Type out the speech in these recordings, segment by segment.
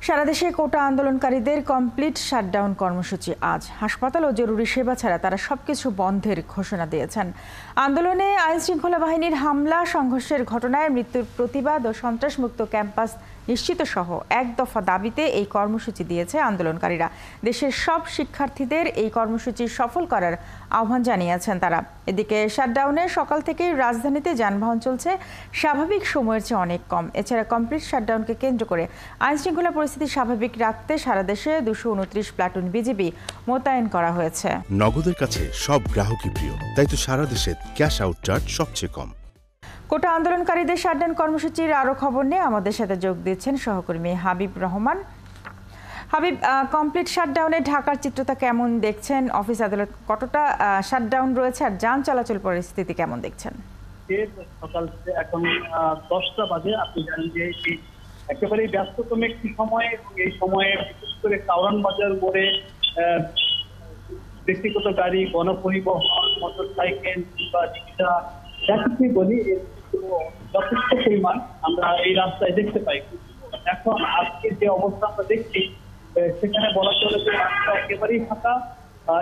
সারা দেশে কোটা আন্দোলনকারীদের complete shutdown কর্মসূচি আজ। হাসপাতাল ও জরুরি সেবা ছাড়া তারা সবকিছু বন্ধের ঘোষণা দিয়েছেন। আন্দোলনে আইনশৃঙ্খলা বাহিনীর হামলা সংঘর্ষের ঘটনায় মৃত্যুর প্রতিবাদ ও সন্ত্রাসমুক্ত ক্যাম্পাস নিশ্চিত সহ এক দফা দাবিতে এই কর্মসূচি দিয়েছে আন্দোলনকারীরা। দেশের সব শিক্ষার্থীদের এই কর্মসূচি সফল করার আহ্বান জানিয়েছেন তারা। এদিকে শাটডাউনে সকাল থেকেই রাজধানীতে যানবাহন চলছে স্বাভাবিক সময়ের চেয়ে অনেক কম। এছাড়া কমপ্লিট শাটডাউনকে কেন্দ্র করে আইনশৃঙ্খলা পরিস্থিতি স্বাভাবিক রাখতে সারা দেশে 229 প্লাটুন বিজিবি মোতায়েন করা হয়েছে। নগদের কাছে সব গ্রাহকই প্রিয়, তাই তো সারা দেশে ক্যাশ আউট চার্জ সবচেয়ে কম। কোটা আন্দোলনকারীদের শাটডাউন কর্মসূচির আরো খবর নিয়ে আমাদের সাথে যোগ দিচ্ছেন সহকর্মী হাবিব রহমান। হাবিব, কমপ্লিট শাটডাউনে ঢাকার চিত্রটা কেমন দেখছেন? অফিস আদালত কতটা শাটডাউন রয়েছে আর যান চলাচল পরিস্থিতি কেমন দেখছেন? সকাল এখন 10টা বাজে। আপনি জানেন যে একেবারেই ব্যস্ততম একটি সময়, এবং এই সময়ে বিশেষ করে কাউরান বাজার মোড়ে ব্যক্তিগত গাড়ি, গণপরিবহন, মোটরসাইকেল কিংবা রিক্সা যাকে বলি যথেষ্ট পরিমাণ আমরা এই রাস্তায় দেখতে পাই। এখন আজকে যে অবস্থা আমরা দেখছি সেখানে বলা চলে যে রাস্তা একেবারেই ফাঁকা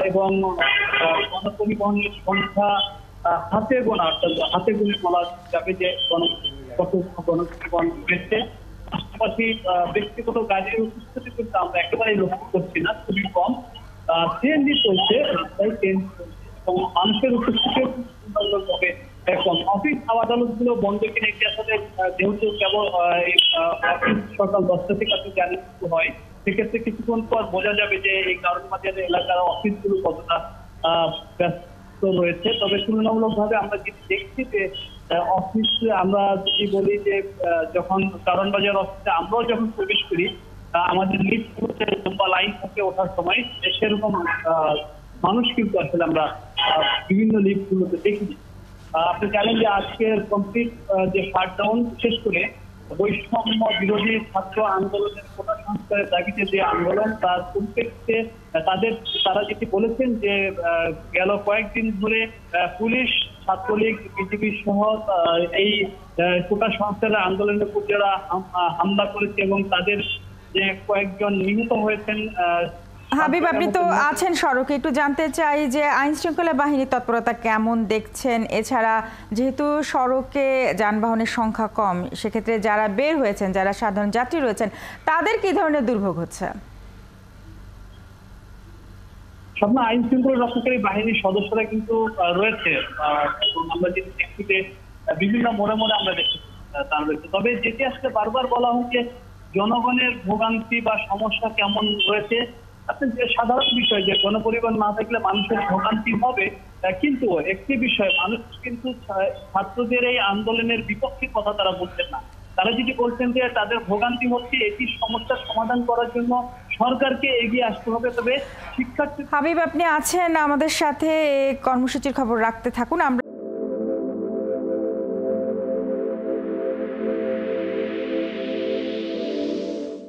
এবং গণপরিবহনের সংখ্যা হাতে গোনা, অর্থাৎ হাতে গুনে বলা যাবে যে গণপরিবহন রয়েছে। পাশাপাশি ব্যক্তিগত গাড়ির উপস্থিতি কিন্তু আমরা একেবারেই লক্ষ্য করছি না, খুবই কম। সিএনজি চলছে রাস্তায়, সিএনজি চলছে এবং মানুষের উপস্থিতিও সুন্দরভাবে কম। অফিস আদালত গুলো বন্ধ কিনে আসলে যেহেতু কেবল অফিস সকাল 10টা থেকে আপনি জানেন হয়, সেক্ষেত্রে কিছুক্ষণ পর বোঝা যাবে যে এই কারণ বাজার এলাকার অফিসগুলো কতটা ব্যস্ত রয়েছে। তবে তুলনামূলকভাবে আমরা যেটি দেখছি যে অফিস, আমরা যদি বলি যে যখন কারণ বাজার অফিসে আমরাও যখন প্রবেশ করি আমাদের লিফটগুলোতে লম্বা লাইন থাকে ওঠার সময়, সেরকম মানুষ কিন্তু আসলে আমরা বিভিন্ন লিফটগুলোতে দেখিনি। আপনি জানেন যে আজকের কমপ্লিট যে শাটডাউন, বিশেষ করে বৈষম্য বিরোধী ছাত্র আন্দোলনের কোটা সংস্কারের দাবিতে যে আন্দোলন, তার পরিপ্রেক্ষিতে তারা যেটি বলেছেন যে গেল কয়েকদিন ধরে পুলিশ, ছাত্রলীগ, বিজেপি সহ এই কোটা সংস্কারের আন্দোলনের উপর যারা হামলা করেছে এবং তাদের যে কয়েকজন নিহত হয়েছেন। হাবিব, আপনি তো আছেন সড়কে, একটু জানতে চাই যে আইন শৃঙ্খলা বাহিনীর তৎপরতা কেমন দেখছেন? এছাড়া যেহেতু সড়কে যানবাহনের সংখ্যা কম, সেক্ষেত্রে যারা বের হয়েছেন, যারা সাধারণ যাত্রী রয়েছেন, তাদের কি ধরনের দুর্ভোগ হচ্ছে? সব আইন শৃঙ্খলা রক্ষাকারী বাহিনীর সদস্যরা কিন্তু রয়েছে এবং আমরা যেটি দেখছি যে বিভিন্ন মোড়ে মোড়ে আমরা দেখছি তারা রয়েছে। তবে যেটি আসলে বারবার বলা হচ্ছে জনগণের ভোগান্তি বা সমস্যা কেমন রয়েছে, আপনি যে সাধারণ বিষয় যে গণপরিবহন না থাকলে মানুষের ভোগান্তি হবে, কিন্তু একটি বিষয়, মানুষ কিন্তু ছাত্রদের এই আন্দোলনের বিপক্ষে কথা তারা বলছেন না। তারা যেটি বলছেন যে তাদের ভোগান্তি হচ্ছে, এটি সমস্যার সমাধান করার জন্য সরকারকে এগিয়ে আসতে হবে। তবে শিক্ষার্থী হাবিব, আপনি আছেন আমাদের সাথে, কর্মসূচির খবর রাখতে থাকুন। আমরা